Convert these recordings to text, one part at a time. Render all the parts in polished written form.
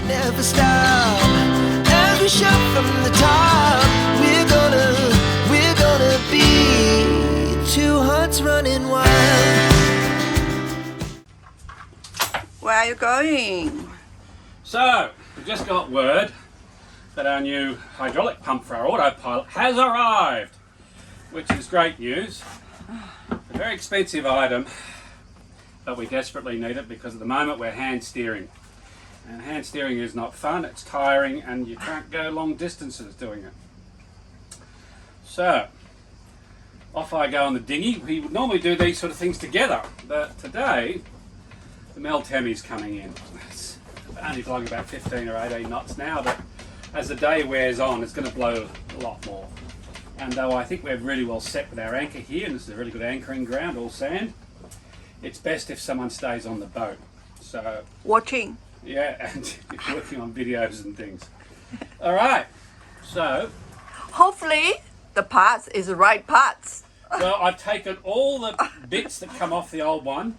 never stop. As we shout from the top, we're gonna be two hearts running wild. Where are you going? So, we've just got word that our new hydraulic pump for our autopilot has arrived, which is great news. A very expensive item, but we desperately need it because at the moment we're hand steering. And hand steering is not fun, it's tiring, and you can't go long distances doing it. So, off I go on the dinghy. We would normally do these sort of things together, but today the Meltemi's coming in. It's only blowing about 15 or 18 knots now, but as the day wears on, it's going to blow a lot more. And though I think we're really well set with our anchor here, and this is a really good anchoring ground, all sand, it's best if someone stays on the boat. So Watching. yeah, and working on videos and things. All right, so Hopefully the parts is the right parts. well, I've taken all the bits that come off the old one,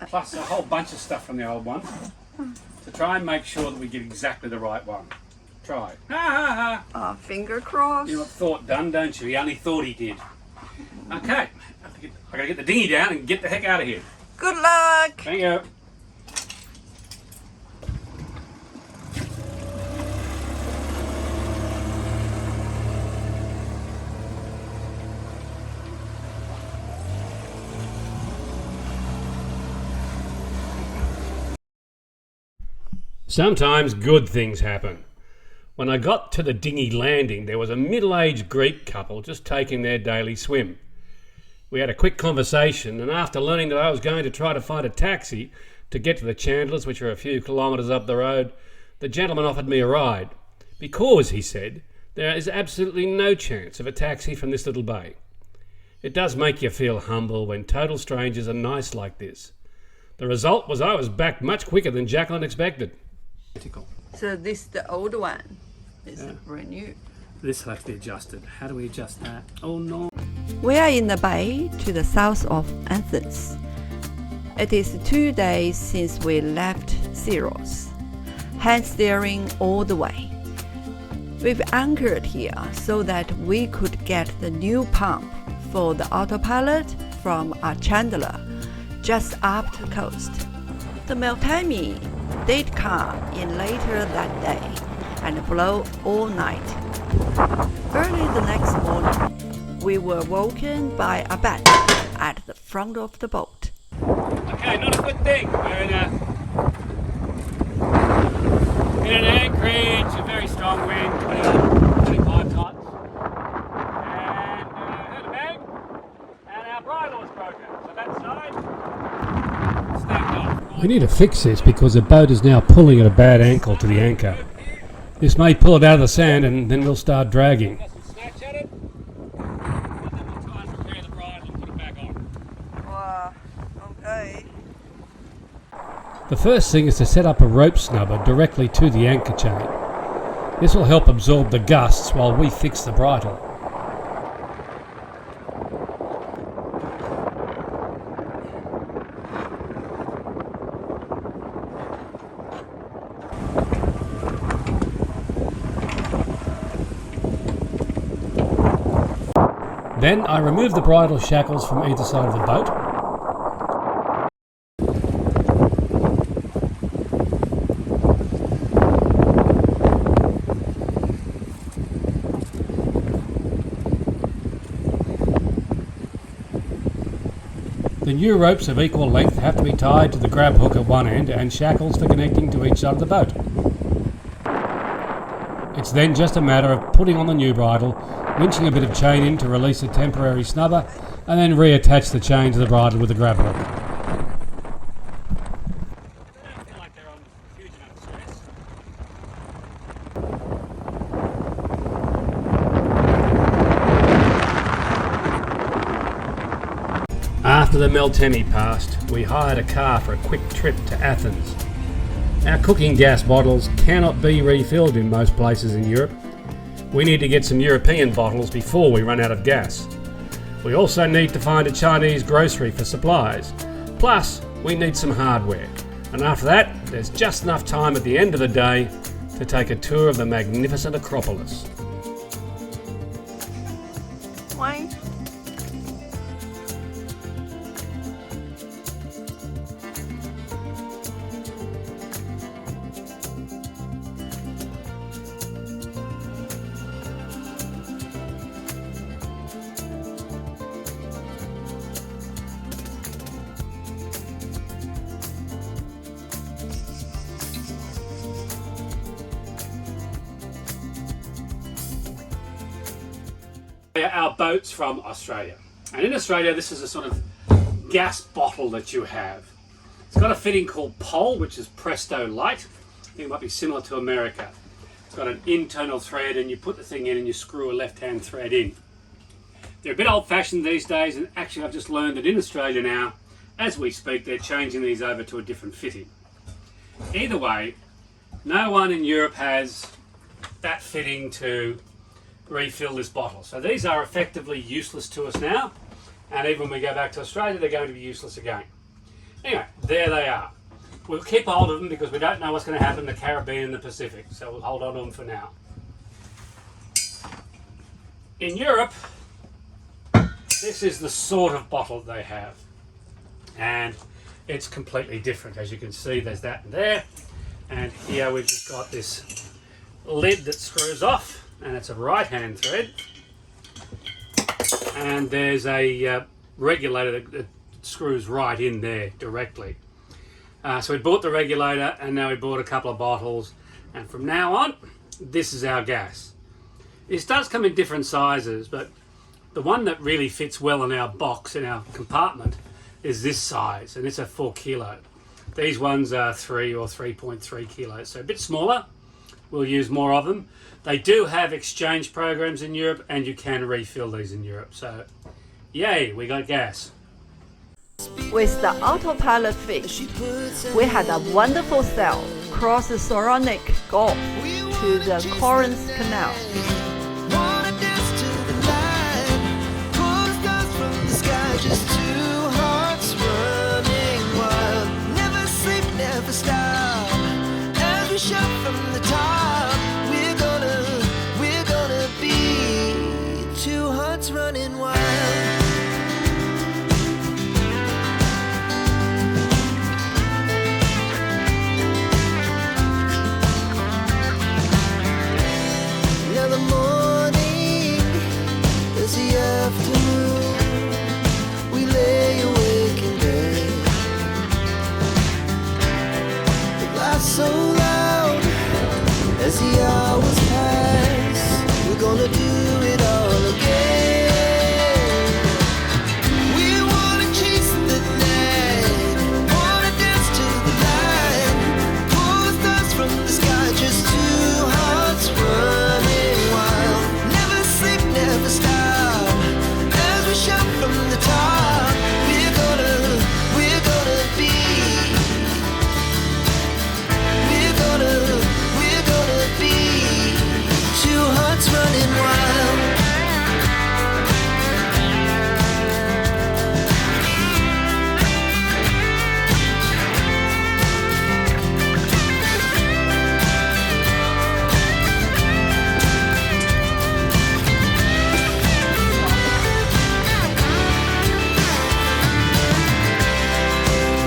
plus a whole bunch of stuff from the old one, to try and make sure that we get exactly the right one. Try. Ha ha ha. Finger crossed. You want thought done, don't you? He only thought he did. Okay, I gotta get the dinghy down and get the heck out of here. Good luck. Thank you. Sometimes good things happen. When I got to the dinghy landing, there was a middle-aged Greek couple just taking their daily swim. We had a quick conversation, and after learning that I was going to try to find a taxi to get to the Chandlers, which are a few kilometres up the road, the gentleman offered me a ride. Because, he said, there is absolutely no chance of a taxi from this little bay. It does make you feel humble when total strangers are nice like this. The result was I was back much quicker than Jacqueline expected. So this the old one. It's brand new. This has to be adjusted. How do we adjust that? Oh no. We are in the bay to the south of Athens. It is 2 days since we left Syros, hand steering all the way. We've anchored here so that we could get the new pump for the autopilot from our Chandler just up the coast. The Meltemi did come in later that day and blow all night. Early the next morning, we were woken by a bang at the front of the boat. Okay, not a good thing. We're in an anchorage, a very strong wind, 25 knots. And heard a bang, and our bridle was broken. So that side snapped off. We need to fix this because the boat is now pulling at a bad angle to the anchor. This may pull it out of the sand and then we'll start dragging. Snatch at it, and then we'll try and repair the bridle and put it back on. Wow, okay. The first thing is to set up a rope snubber directly to the anchor chain. This will help absorb the gusts while we fix the bridle. Then I remove the bridle shackles from either side of the boat. The new ropes of equal length have to be tied to the grab hook at one end and shackles for connecting to each side of the boat. It's then just a matter of putting on the new bridle, winching a bit of chain in to release a temporary snubber, and then reattach the chain to the bridle with the grab hook. After the Meltemi passed, we hired a car for a quick trip to Athens. Our cooking gas bottles cannot be refilled in most places in Europe. We need to get some European bottles before we run out of gas. We also need to find a Chinese grocery for supplies. Plus, we need some hardware. And after that, there's just enough time at the end of the day to take a tour of the magnificent Acropolis. Why? Our boat's from Australia, and in Australia this is a sort of gas bottle that you have. It's got a fitting called pole, which is Presto Light. I think it might be similar to America. It's got an internal thread, and you put the thing in and you screw a left-hand thread in. They're a bit old-fashioned these days, and actually I've just learned that in Australia now, as we speak, they're changing these over to a different fitting. Either way, no one in Europe has that fitting to refill this bottle. So these are effectively useless to us now, and even when we go back to Australia they're going to be useless again. Anyway, there they are. We'll keep hold of them because we don't know what's going to happen in the Caribbean and the Pacific, so we'll hold on to them for now. In Europe, this is the sort of bottle they have, and it's completely different. As you can see, there's that and there, and here we've just got this lid that screws off, and it's a right-hand thread, and there's a regulator that screws right in there directly. So we bought the regulator, and now we bought a couple of bottles, and from now on this is our gas. This does come in different sizes, but the one that really fits well in our box, in our compartment, is this size, and it's a 4 kilo. These ones are 3 or 3.3 kilos, so a bit smaller. We'll use more of them. They do have exchange programs in Europe, and you can refill these in Europe. So, yay, we got gas. With the autopilot fix, we had a wonderful sail across the Saronic Gulf to the Corinth Canal. Wanna dance to the light, pull stars from the sky, just two hearts running wild. Never sleep, never stop, as we shout from the top. We're gonna be two hearts running wild. Now the morning is the afternoon. We lay awake in bed. The laughs so loud as the hours pass. We're gonna do it all again. We wanna chase the night, wanna dance to the light, pull the stars from the sky, just two hearts running wild. Never sleep, never stop, as we shout from the top. We're gonna be, we're gonna be two hearts running wild.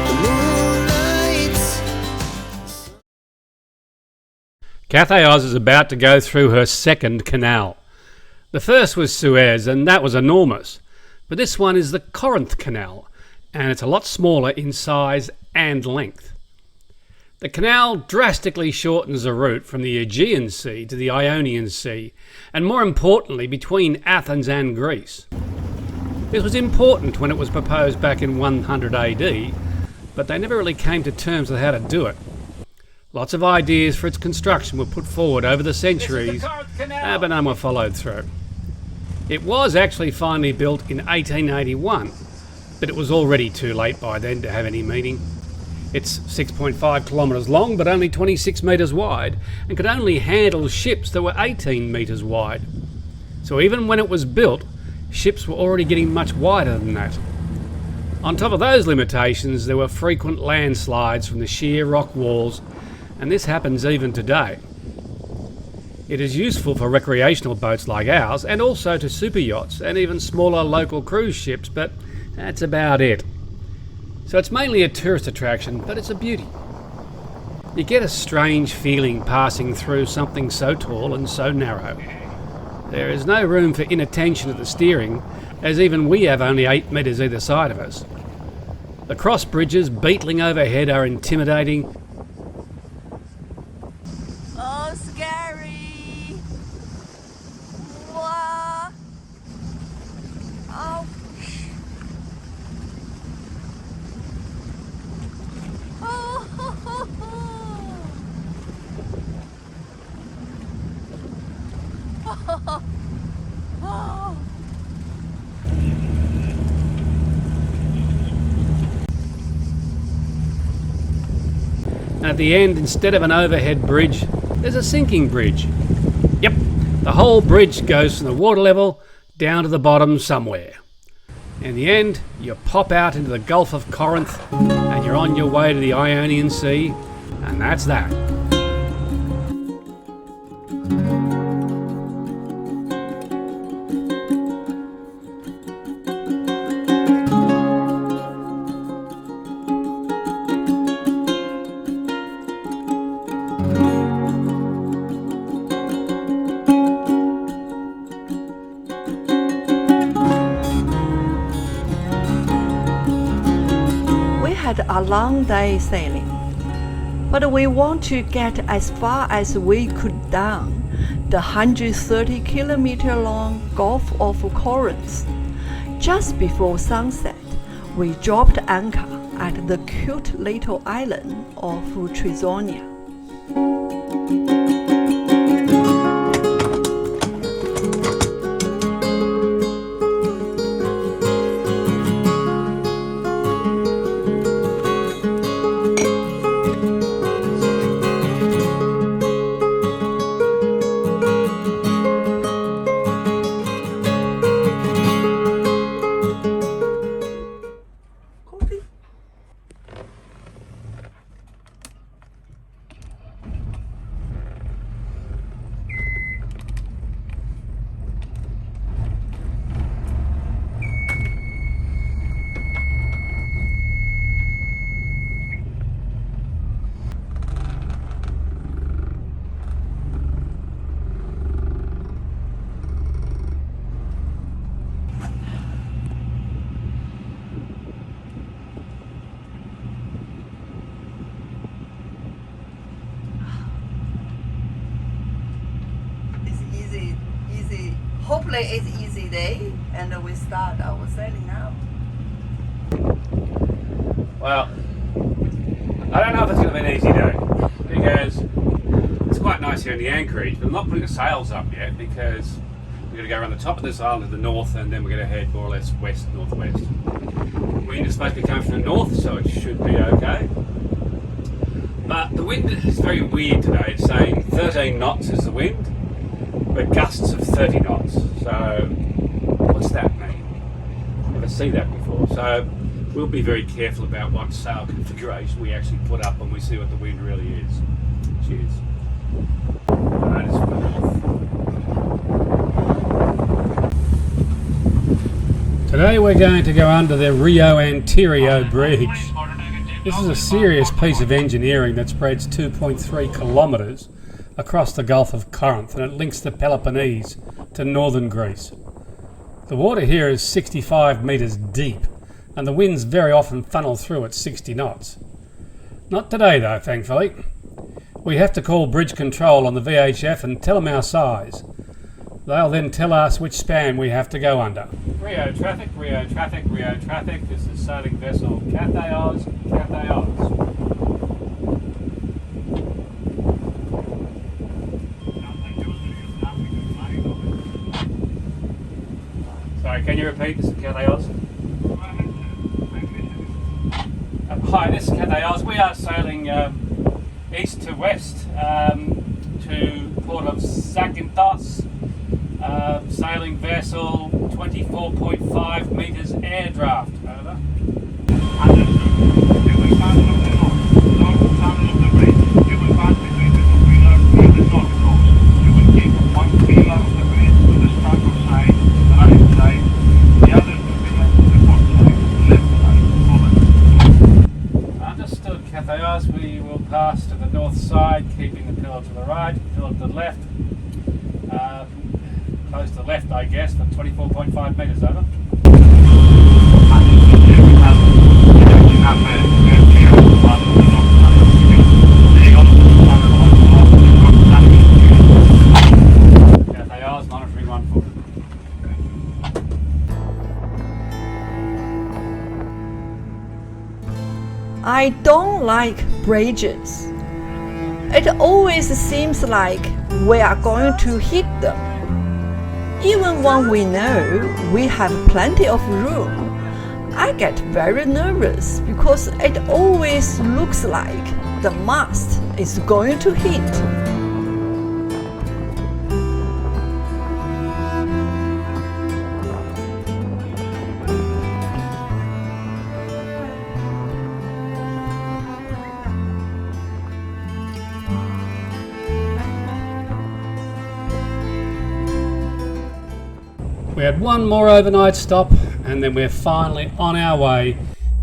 The moonlight. CathayOz is about to go through her second canal. The first was Suez, and that was enormous. But this one is the Corinth Canal, and it's a lot smaller in size and length. The canal drastically shortens the route from the Aegean Sea to the Ionian Sea, and more importantly, between Athens and Greece. This was important when it was proposed back in 100 AD, but they never really came to terms with how to do it. Lots of ideas for its construction were put forward over the centuries, but none were followed through. It was actually finally built in 1881, but it was already too late by then to have any meaning. It's 6.5 kilometres long, but only 26 metres wide, and could only handle ships that were 18 metres wide. So even when it was built, ships were already getting much wider than that. On top of those limitations, there were frequent landslides from the sheer rock walls, and this happens even today. It is useful for recreational boats like ours, and also to super yachts and even smaller local cruise ships, but that's about it. So it's mainly a tourist attraction, but it's a beauty. You get a strange feeling passing through something so tall and so narrow. There is no room for inattention at the steering, as even we have only 8 metres either side of us. The cross bridges beetling overhead are intimidating. Oh, scary! Wow! Ouch! Oh, ho, ho, ho. Oh, oh. At the end, instead of an overhead bridge, there's a sinking bridge. Yep, the whole bridge goes from the water level down to the bottom somewhere. In the end, you pop out into the Gulf of Corinth and you're on your way to the Ionian Sea, and that's that. Had a long day sailing, but we want to get as far as we could down the 130-kilometer long Gulf of Corinth. Just before sunset, we dropped anchor at the cute little island of Trizonia. Hopefully it's an easy day and we start our sailing now. Well, I don't know if it's going to be an easy day because it's quite nice here in the anchorage, but I'm not putting the sails up yet because we're going to go around the top of this island to the north and then we're going to head more or less west-northwest. Wind is supposed to be coming from the north, so it should be okay. But the wind is very weird today. It's saying 13 knots is the wind, but gusts of 30 knots. So what's that mean? Never seen that before. So we'll be very careful about what sail configuration we actually put up when we see what the wind really is. Cheers. That is for the north. Today we're going to go under the Rio Antirio Bridge. This is a serious piece of engineering that spreads 2.3 kilometres across the Gulf of Corinth, and it links the Peloponnese to northern Greece. The water here is 65 metres deep, and the winds very often funnel through at 60 knots. Not today though, thankfully. We have to call bridge control on the VHF and tell them our size. They'll then tell us which span we have to go under. Rio traffic, Rio traffic, Rio traffic. This is sailing vessel CathayOz, CathayOz. Sorry, can you repeat? This is CathayOz. Hi, this is CathayOz. We are sailing east to west to port of Zakynthos. Sailing vessel 24.5 metres air draft. Over. You will pass between the two pillars in the north coast. You will right, keeping the pillar to the right, pillar to the left. Close to the left, I guess, for 24.5 metres over. CathayOz monitoring 1 foot. I don't like bridges. It always seems like we are going to hit them. Even when we know we have plenty of room, I get very nervous because it always looks like the mast is going to hit. We had one more overnight stop and then we're finally on our way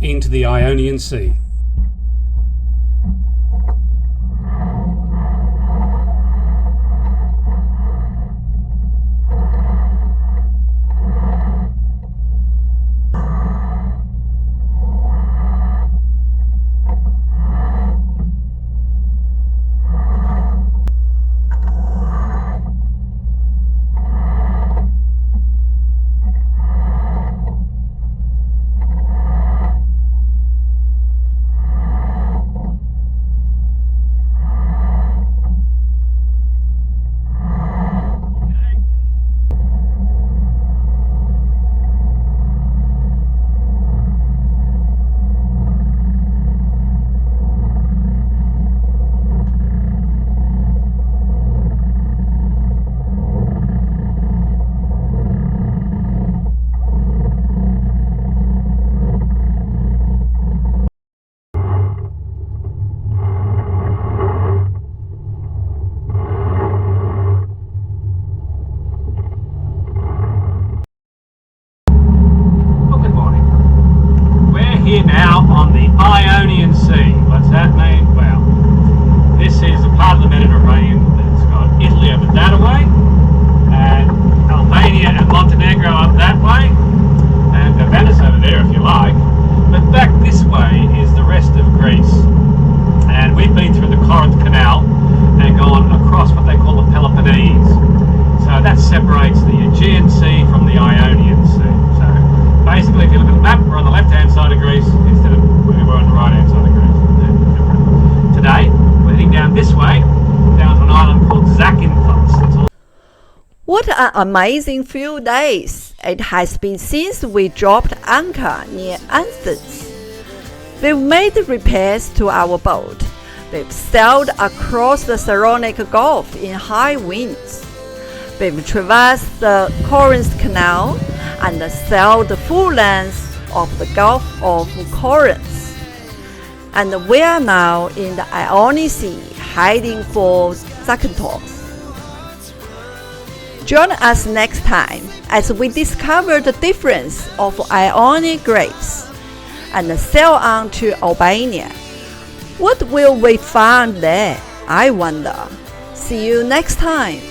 into the Ionian Sea. Here now on the Ionian Sea. What's that mean? Well, this is a part of the Mediterranean that's got Italy over that way, and Albania and Montenegro up that way, and Venice over there if you like. But back this way is the rest of Greece. And we've been through the Corinth Canal and gone across what they call the Peloponnese. So that separates the Aegean Sea from the Ionian Sea. So basically, if you look at the map, we're on the left-hand side of Greece instead of we were on the right-hand side of Greece. Today, we're heading down this way, down to an island called Zakynthos. What an amazing few days it has been since we dropped anchor near Athens. We've made repairs to our boat. We've sailed across the Saronic Gulf in high winds. We've traversed the Corinth Canal and sailed the full length of the Gulf of Corinth. And we are now in the Ionian Sea, heading for Zakynthos. Join us next time as we discover the difference of Ionian grapes and sail on to Albania. What will we find there? I wonder. See you next time.